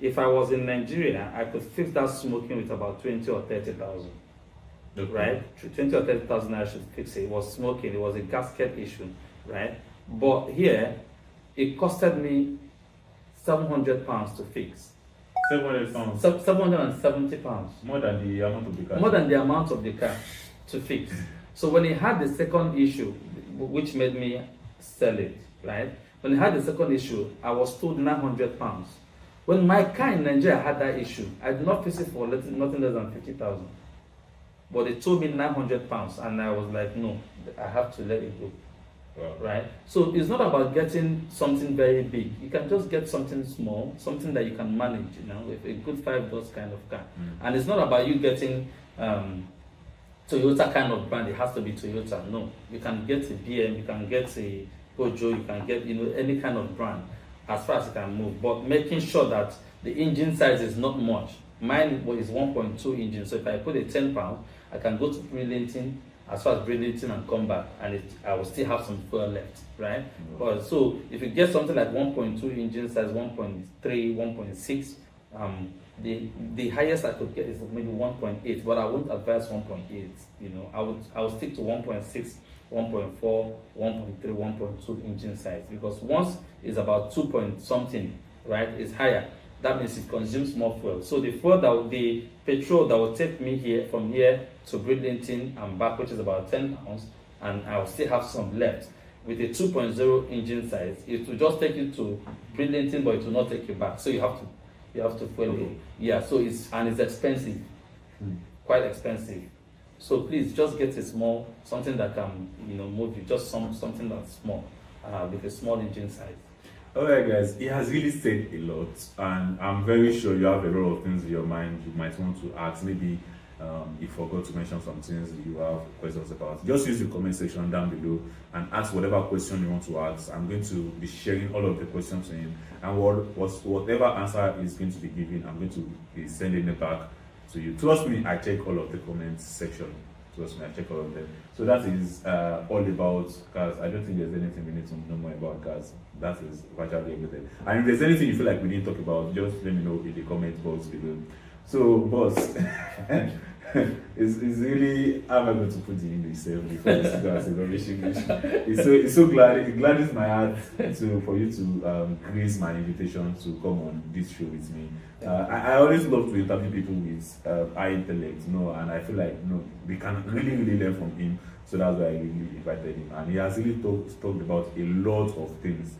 If I was in Nigeria, I could fix that smoking with about 20 or 30,000. Okay. Right? 20 or 30,000 I should fix it. It was smoking, it was a gasket issue, right? But here, it costed me £700 to fix. £700? £770. More than the amount of the car? More than the amount of the car to fix. So when it had the second issue, which made me sell it, right? When it had the second issue, I was told £900. When my car in Nigeria had that issue, I did not fix it for nothing less than 50,000. But they told me £900, and I was like, no, I have to let it go. Wow. Right? So it's not about getting something very big. You can just get something small, something that you can manage, with a good 5-door kind of car. And it's not about you getting Toyota kind of brand. It has to be Toyota. No, you can get a BM, you can get a Peugeot, you can get any kind of brand as far as you can move. But making sure that the engine size is not much. Mine is 1.2 engine, so if I put a £10, I can go to Bridlington, as far as Bridlington, and come back, and I will still have some fuel left, right? But so if you get something like 1.2 engine size, 1.3, 1.6, the highest I could get is maybe 1.8, but I won't advise 1.8. I would stick to 1.6, 1.4, 1.3, 1.2 engine size, because once it's about 2 point something, right, it's higher. That means it consumes more fuel. So the petrol that will take me from here to Bridlington and back, which is about £10, and I will still have some left. With a 2.0 engine size, it will just take you to Bridlington, but it will not take you back. So you have to fuel it. Yeah. So it's expensive, quite expensive. So please just get a small, something that can move you. Just something that's small, with a small engine size. Alright guys, he has really said a lot, and I'm very sure you have a lot of things in your mind you might want to ask. Maybe you forgot to mention some things you have questions about. Just use the comment section down below and ask whatever question you want to ask. I'm going to be sharing all of the questions to him, and whatever answer is going to be given, I'm going to be sending it back to you. Trust me, I check all of the comments section. Trust me, I check all of them. So that is all about cars. I don't think there's anything we need to know more about cars. That is virtually everything. And if there's anything you feel like we didn't talk about, just let me know in the comment box below. So, boss, it's really, how am I going to put the English self before this as a rubbish English? It's so glad, it gladdens my heart for you to grace my invitation to come on this show with me. I always love to interview people with high intellect, and I feel like we can really learn from him. So that's why I really invited him, and he has really talked about a lot of things,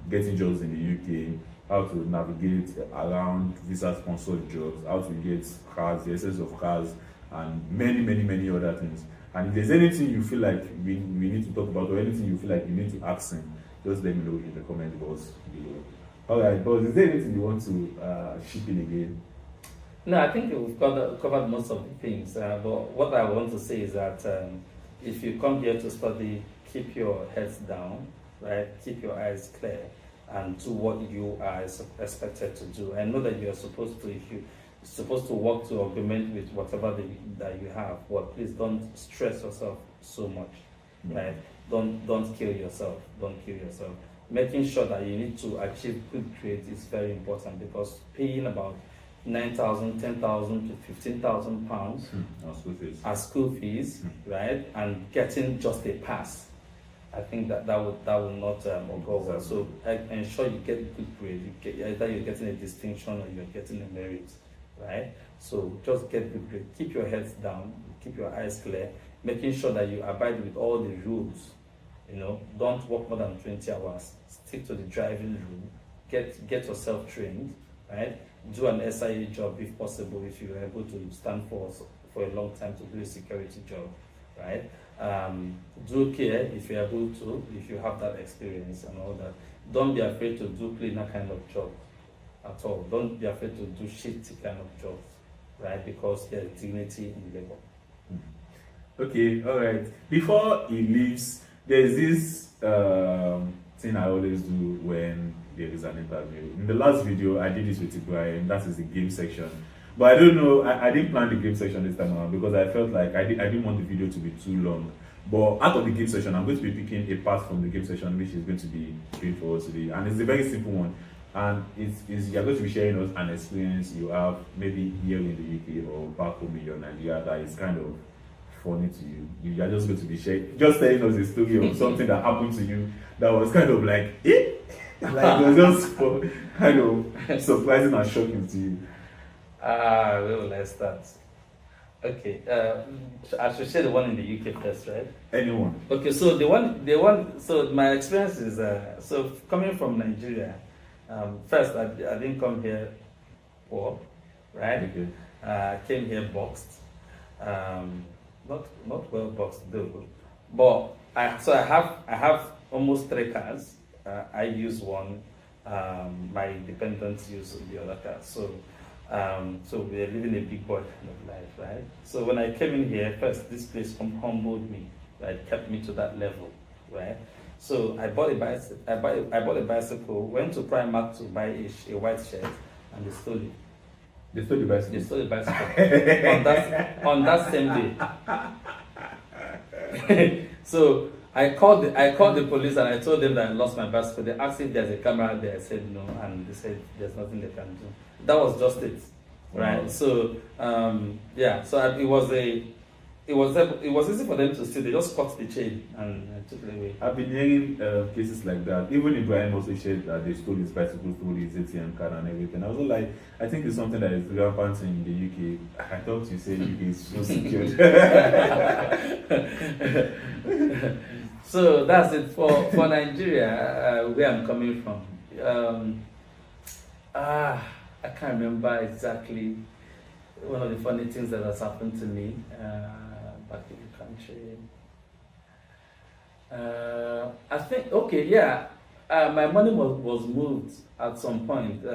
getting jobs in the UK, how to navigate around visa-sponsored jobs, how to get cars, the essence of cars, and many other things. And if there's anything you feel like we need to talk about, or anything you feel like you need to ask him, just let me know in the comment box below. Alright, boss, is there anything you want to chip in again? No, I think we've covered most of the things. But what I want to say is that if you come here to study, keep your heads down, right? Keep your eyes clear, and do what you are expected to do. And know that you are supposed to, if you're supposed to work to augment with whatever that you have, well, please don't stress yourself so much, right? Don't kill yourself. Don't kill yourself. Making sure that you need to achieve good grades is very important, because paying about 9,000, 10,000 to 15,000 pounds as school fees, right, and getting just a pass, I think that will not go well. So ensure you get good grades. Either you're getting a distinction or you're getting a merit, right? So just get good grades. Keep your heads down. Keep your eyes clear. Making sure that you abide with all the rules. Don't work more than 20 hours. Stick to the driving rule. Get yourself trained, right? Do an SIA job if possible, if you're able to stand for a long time to do a security job, right? Do care if you're able to, if you have that experience and all that. Don't be afraid to do cleaner kind of job at all. Don't be afraid to do shitty kind of jobs, right? Because there's dignity in labor. Okay, all right. Before he leaves, there's this thing I always do when there is an interview. In the last video, I did this with Ibrahim. That is the game section. But I don't know, I didn't plan the game section this time around because I felt like I didn't want the video to be too long. But out of the game section, I'm going to be picking a part from the game section which is going to be played for us today. And it's a very simple one. And you're going to be sharing us an experience you have maybe here in the UK or back home in your Nigeria that is kind of funny to you. You are just going to be just telling us a story of something that happened to you that was kind of like, eh? Like it was just kind of surprising and shocking to you. Where will I start? Okay, I should share the one in the UK first, right? Anyone. Okay, so the one. So my experience is so coming from Nigeria. First, I didn't come here poor, right? Okay. Came here boxed, not well boxed though, but I have almost 3 cars. I use one. My dependents use the other car. So we're living a big boy kind of life, right? So when I came in here, first this place humbled me, right? Kept me to that level, right? So I bought a bicycle. I bought a bicycle. Went to Primark to buy a white shirt, and they stole it. They stole the bicycle. They stole the bicycle on that same day. So I called the police and I told them that I lost my bicycle. They asked if there's a camera there. I said no, and they said there's nothing they can do. That was just it, right? Wow. So yeah, so it was easy for them to steal. They just cut the chain and took it away. I've been hearing cases like that. Even Ibrahim also shared that they stole his bicycle, stole his ATM card and everything. I was like, I think it's something that is rampant in the UK. I thought you said UK is so secured. So that's it for Nigeria, where I'm coming from. I can't remember exactly one of the funny things that has happened to me back in the country. I think, okay, yeah, my money was moved at some point.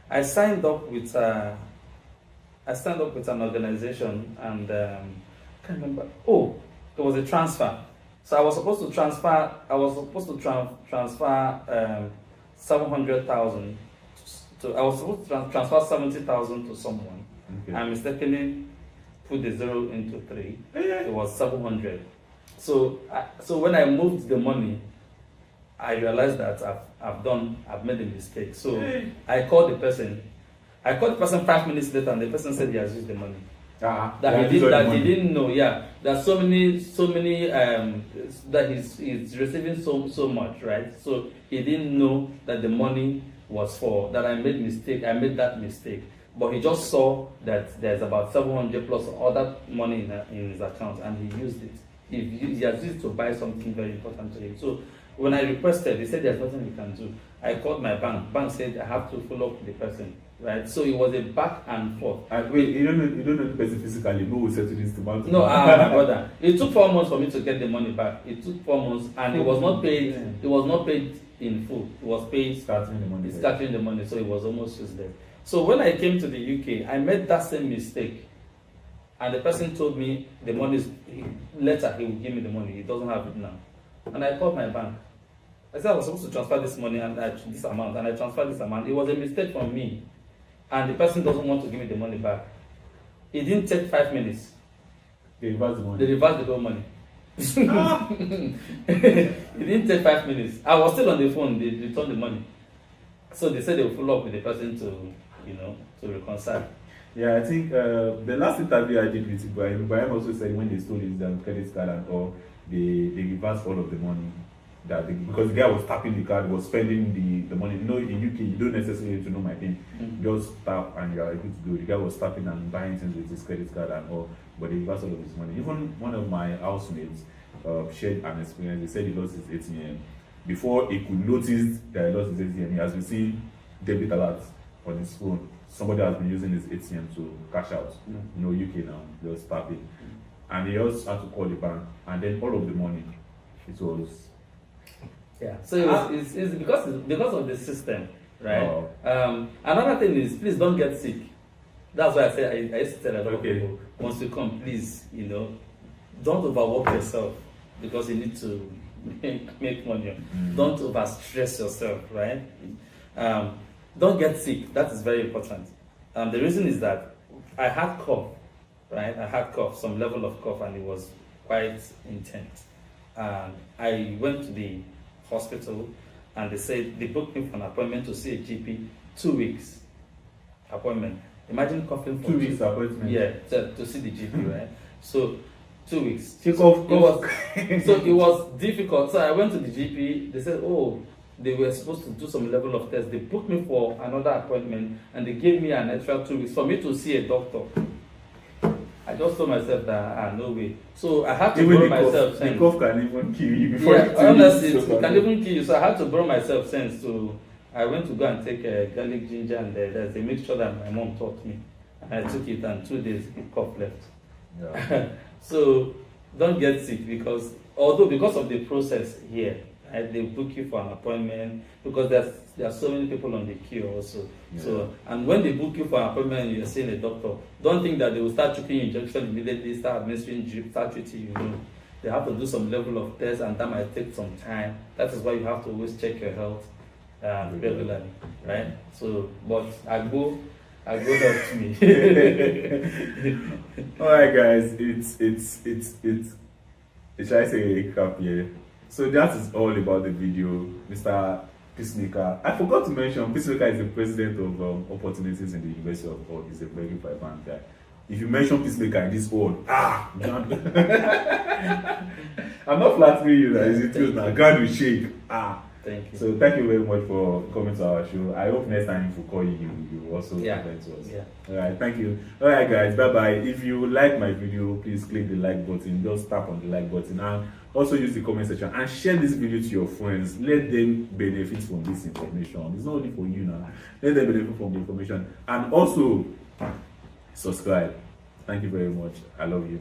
I signed up with an organization, and I can't remember. Oh, it was a transfer. So I was supposed to transfer. Transfer 700,000. I was supposed to transfer 70,000 to someone. Okay. I mistakenly put the 0 into 3. It was 700. So when I moved the money, I realized that I've made a mistake. So I called the person. 5 minutes later, and the person said he has used the money. That he didn't know. Yeah, there's so many that he's receiving so much, right? So he didn't know that the money was for that. I made that mistake, but he just saw that there's about 700 plus other money in his account, and he used it. He has used it to buy something very important to him. So when I requested, they said there's nothing we can do. I called my bank. Bank said I have to follow up with the person. Right, so it was a back and forth. Wait, you don't know the person physically? No, we settled this to bank. No, my brother. It took 4 months for me to get the money back. It took 4 months, and it was not paid. Yeah. It was not paid in full. It was paid scattering the money. So it was almost useless. So when I came to the UK, I made that same mistake, and the person told me the money is later. He will give me the money. He doesn't have it now, and I called my bank. I said I was supposed to transfer this money and this amount, and I transferred this amount. It was a mistake from me. And the person doesn't want to give me the money back. It didn't take 5 minutes. They reversed the money. They reversed the whole money. It didn't take 5 minutes. I was still on the phone. They returned the money. So they said they will follow up with the person to reconcile. Yeah, I think the last interview I did with Ibrahim also said when they stole his credit card and all, they reversed all of the money. Because the guy was tapping the card, was spending the money. You know, in UK, you don't necessarily need to know my thing. Just tap and you're able to do it. The guy was tapping and buying things with his credit card and all, but he lost all of his money. Even one of my housemates shared an experience. He said he lost his ATM. Before he could notice that he lost his ATM, he has been seeing debit alerts on his phone. Somebody has been using his ATM to cash out. You know, UK now, just tapping. And he also had to call the bank, and then all of the money, it was. Yeah, so it's because of the system, right? Oh. Another thing is, please don't get sick. That's why I say I used to tell a lot of people, once you come, please, don't overwork yourself because you need to make money. Don't overstress yourself, right? Don't get sick. That is very important. The reason is that I had cough, right? I had cough, some level of cough, and it was quite intense. I went to the hospital, and they said they booked me for an appointment to see a GP. 2 weeks appointment. Imagine coughing for 2 weeks appointment. Yeah, to see the GP, right? So 2 weeks. So it was difficult. So I went to the GP. They said, oh, they were supposed to do some level of test. They booked me for another appointment, and they gave me an extra 2 weeks for me to see a doctor. I just told myself that no way. So I had to borrow myself sense. The cough can even kill you before honestly, it can even kill you. So I had to borrow myself sense to. I went to go and take garlic ginger, and there's a mixture that my mom taught me. And I took it, and 2 days the cough left. Yeah. So don't get sick because of the process here, right, they book you for an appointment because there are so many people on the queue also. Yeah. So, and when they book you for an appointment and you're seeing a doctor, don't think that they will start taking injection immediately, start administering drip, start treating you. They have to do some level of tests, and that might take some time. That is why you have to always check your health regularly, right? So, but Agbo helped me. All right, guys, should I say a recap here? So that is all about the video, Mr. Peacemaker. I forgot to mention, Peacemaker is the president of opportunities in the University of God. He's a very vibrant guy. If you mention Peacemaker in this world, God. I'm not flattering you, that is it true now. God will shake. Thank you. So thank you very much for coming to our show. I hope next time if we call you, you also comment to us. Yeah. Alright, thank you. Alright guys, bye bye. If you like my video, please click the like button. Just tap on the like button and also use the comment section and share this video to your friends. Let them benefit from this information. It's not only for you now. Let them benefit from the information. And also subscribe. Thank you very much. I love you.